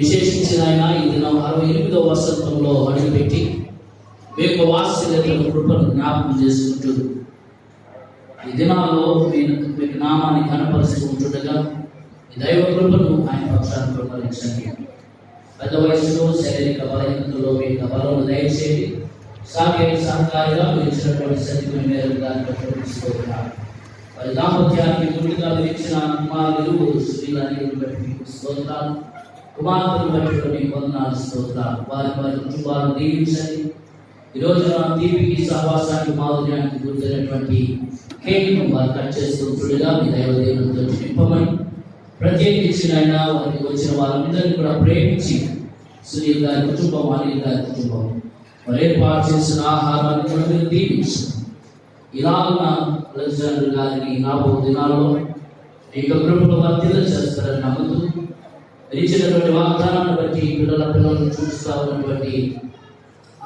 విశేషించిన ఆయన ఈ దినం 68వ వసంతంలో అడుగుపెట్టి మీ యొక్క వాత్సల్యతను కృపను జ్ఞాపకం చేసుకుంటూ ఈ దినాల్లో మీకు నామాన్ని కనపరుచుకుంటుండగా ఈ దైవ కృపను ఆయన పక్షాన్ని ప్రమరించండి. పెద్ద వయసులో శారీరక బలహీనతలో మీ యొక్క బలం దయచేయండి. సాకేయ సహకారిగా మీరు ఇచ్చినటువంటి సత్యమైన మేరకు దాన్ని ప్రకటిస్తున్నారు. వారి దాంపత్యానికి ముందుగా మీరు ఇచ్చిన కుమారులు స్త్రీలని బట్టి మీకు స్తోత్రాలు, కుమార్తెను బట్టి మీకు వందనాలు, స్తోత్రాలు. వారి వారి కుటుంబాలను దీవించండి. ఈరోజు నా దీపికి సహవాసానికి మాధుర్యానికి గుర్తైనటువంటి కేక్ను వారు కట్ చేస్తుండగా మీ దైవ దేవునితో నింపమని, ప్రత్యేకించిన ఆయన వారికి వచ్చిన వారందరినీ కూడా ప్రేమించి సునీల్ గారి కుటుంబం, అనిల్ గారి కుటుంబం వారు ఏర్పాటు చేసిన ఆహారాన్ని కూడా మీరు దీవించండి. ఇలాగున్న అలెగ్జాండర్ గారిని రాబో దినాల్లో మీ కృపను వర్తిల్ల చేస్తారని నమ్ముతూ ఇచ్చినటువంటి వాగ్దానాన్ని బట్టి పిల్లలను చూస్తూ ఉన్నటువంటి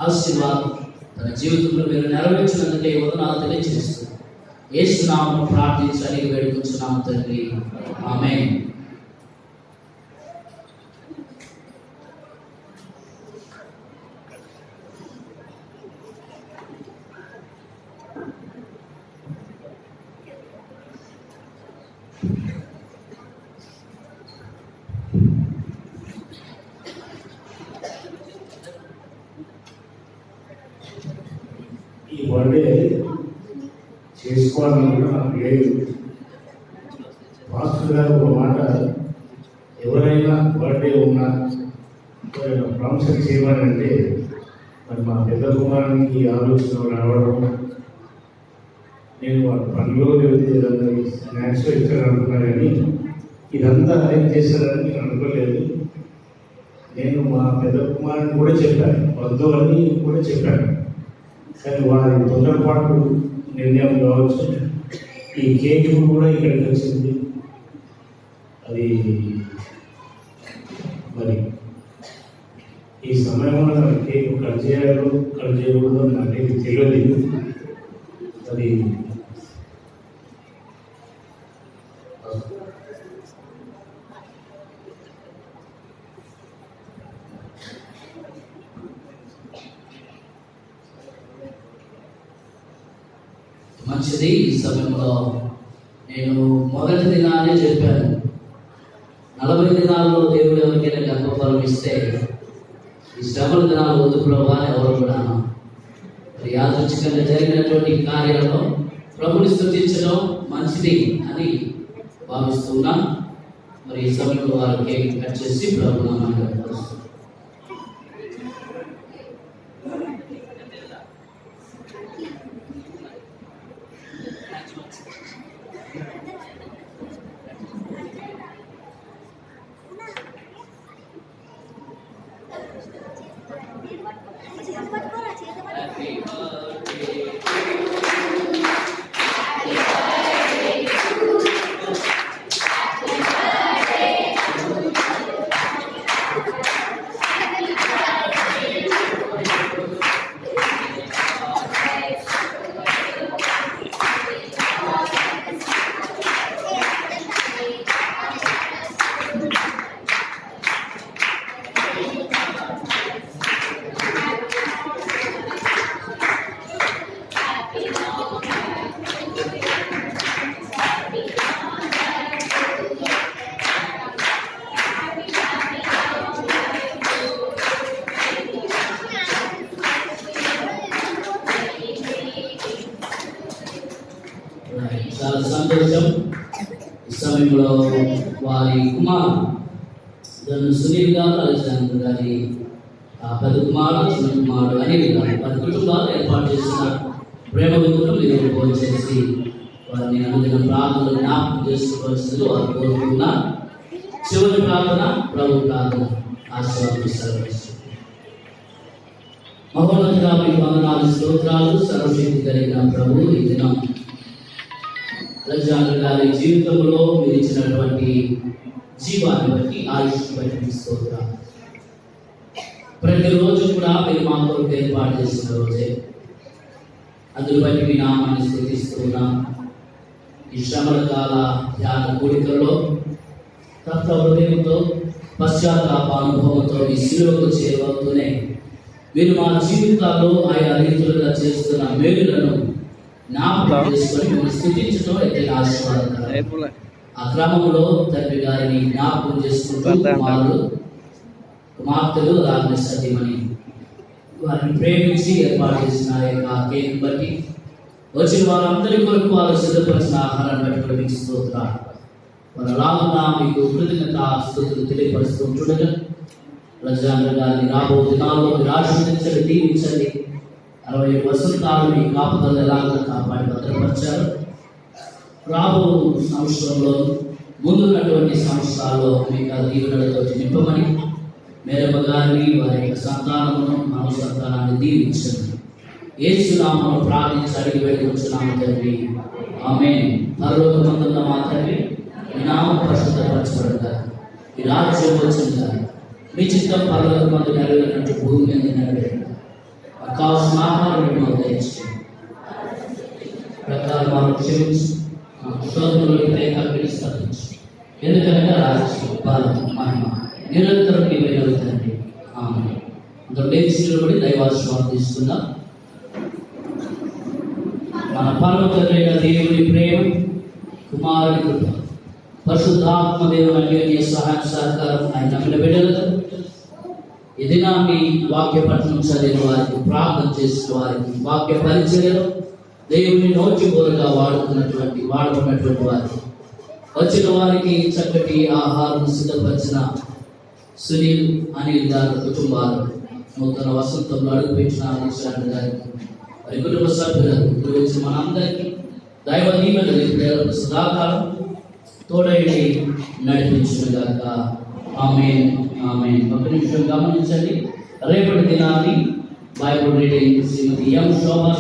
ఆశీర్వాదం తన జీవితంలో మీరు నెరవేర్చినందుకే వందనాలు తెలియజేస్తూ యేసునామమున ప్రార్థించి వేడుకొంచున్నాము తండ్రి, ఆమేన్. ఈ బర్త్డే చేసుకోవాలని కూడా నాకు లేదు. మాస్టర్ గారు ఒక మాట, ఎవరైనా బర్త్డే ఉన్నా ప్రామిషన్ చేయమని అంటే మరి మా పెద్ద కుమారానికి ఆలోచన రావడం, నేను వాళ్ళ పనిలో ఏదైనా స్నాక్స్ ఇచ్చారు అనుకున్నా కానీ ఇదంతా అరేంజ్ చేశారని నేను అనుకోలేదు. నేను మా పెద్ద కుమారుని కూడా చెప్పాను, వద్దు అని కూడా చెప్పాను. కానీ వారి తొందరపాటు నిర్ణయం కావచ్చు, ఈ కేక్ కూడా ఇక్కడికి వచ్చింది. అది మరి ఈ సమయంలో కేక్ కట్ చేయాలో కట్ చేయకూడదు నాకైతే తెలియదు. అది మంచిది. ఈ సమయంలో నేను మొదటి దినాన్ని చెప్పాను, 40 దినాల్లో దేవుడు ఎవరికైనా గర్భఫలం ఇస్తే ఈ శ్రమల దినాలు వద్దు ప్రభా ఎవరు కూడా మరి యాదృచ్ఛికంగా జరిగినటువంటి కార్యాలలో ప్రభుని స్తుతించడం మంచిది అని భావిస్తున్నా. మరి ఈ సమయంలో వారు కేక్ కట్ చేసి ప్రభు నామాన్ని కనపరుస్తున్నారు. చాలా సంతోషం. ఈ సమయంలో వారి కుమారుడు సునీల్ గారు, అలెగ్జాండర్ గారి పెద్ద కుమారుడు, చిన్న కుమారుడు అనిల్ గారు వారి కుటుంబాలు ఏర్పాటు చేసిన ప్రేమ విందును మీరు భోజనం చేసి వారిని అనుదిన ప్రార్థనలు జ్ఞాపకం చేసుకోవాల్సింది వారు కోరుకున్నారు. చివరి ప్రార్థన ప్రభు ప్రార్థన ఆశీర్వాదిస్తారు. మహోన్నతుడా మీకు వందనాలు, స్తోత్రాలు. సర్వశక్తి కలిగిన ప్రభు, ఈ దినం అలెగ్జాండర్ గారి జీవితంలో మీరు ఇచ్చినటువంటి జీవాన్ని బట్టి, ఆయుష్ బట్టి స్తోత్రాలు. ప్రతిరోజు కూడా మీరు మా కొరకు ఏర్పాటు చేసిన రోజే, అందుని బట్టి మీ నామాన్ని స్తుతిస్తున్నాం. ఈ శ్రమల కాల ధ్యాన కూడికల్లో తప్త హృదయంతో పశ్చాత్తాప అనుభవంతో ఈ శిలువకు చేరువవుతూనే మీరు మా జీవితాల్లో ఆయన రీతులుగా చేస్తున్న మేలులను జ్ఞాపకం చేసుకొని మిమ్మల్ని స్థుతించడం అయితే ఆశీర్వాదకరం. ఆ క్రమంలో తండ్రి గారిని జ్ఞాపకం చేసుకుంటూ కుమార్తెలు రాజ్ఞ సతీమణి వారిని ప్రేమించి ఏర్పాటు చేసిన ఆ యొక్క కేక్ బట్టి వచ్చిన వారందరి కొరకు వారు సిద్ధపరిచిన ఆహారాన్ని బట్టి కూడా మీకు స్తోత్రాలు. వారు అలాగున్నా మీకు కృతజ్ఞత స్తుతులు తెలియపరుస్తుండగా ప్రజాంధ్ర గారిని రాబో దినాల్లో మీరు ఆశీర్వదించండి, దీవించండి. 60 వసంతాలు మీ కాపుదలు ఎలాగో కాపాడి భద్రపరిచారు. రాబో సంవత్సరంలో ముందున్నటువంటి సంవత్సరాల్లో మీకు ఆ దీవెనలతో నింపమని మేరమ్మ గారిని వారి యొక్క సంతానమును మన సంతానాన్ని దీవించండి. యేసు నామములో ప్రార్థించి అడిగి వేడుకొంచున్నాము తండ్రి, ఆమేన్. పరలోకమందున్న మా తండ్రి, మీ నామం పరిశుద్ధపరచబడుగా, మీ రాజ్యం వచ్చుగా, మీ చిత్తం పరలోకమందు నెరవేరినట్టు భూమి మీద నెరవేరుగా, మాకు కావాల్సిన ఆహారం మాకు దయచేయండి. ప్రకారం మాకు క్షమించి మాకు శోధనలోకి ప్రయత్నించి ఎందుకంటే రాజ్యం బలం మహిమ నిరంతరం నీవే తండ్రి, ఆమేన్. అందరూ లేచి దైవాశీర్వాదం తీసుకుందాం. మన పరలోకమైన దేవుని ప్రేమ, కుమారుని కృప, పరిశుద్ధాత్మ దేవుని అన్యోన్య సహాయ సహకారం ఆయన నమ్మిన బిడ్డలకు ఈ దినాన్ని వాక్య పఠనం చదివిన వారికి, ప్రార్థన చేసిన వారికి, వాక్య పరిచర్యలో దేవుని నోటి బోరగా వాడుకున్నటువంటి వారికి, వచ్చిన వారికి చక్కటి ఆహారం సిద్ధపరిచిన సునీల్, అనిల్ గారి కుటుంబాలు, నూతన వసంతంలో అడుగుపెట్టిన ఆదిశాంతి గారికి, వారి కుటుంబ సభ్యులకు, గురించి మనందరికీ దైవ దీవెనలు సదాకాలం తోడైడి నడిపించుగాక. ఆమేన్, ఆమేన్. ఒక నిమిషం గమనించండి. రేపటి దినాన్ని బైబిల్ రీడింగ్ శ్రీమతి ఎం శోభా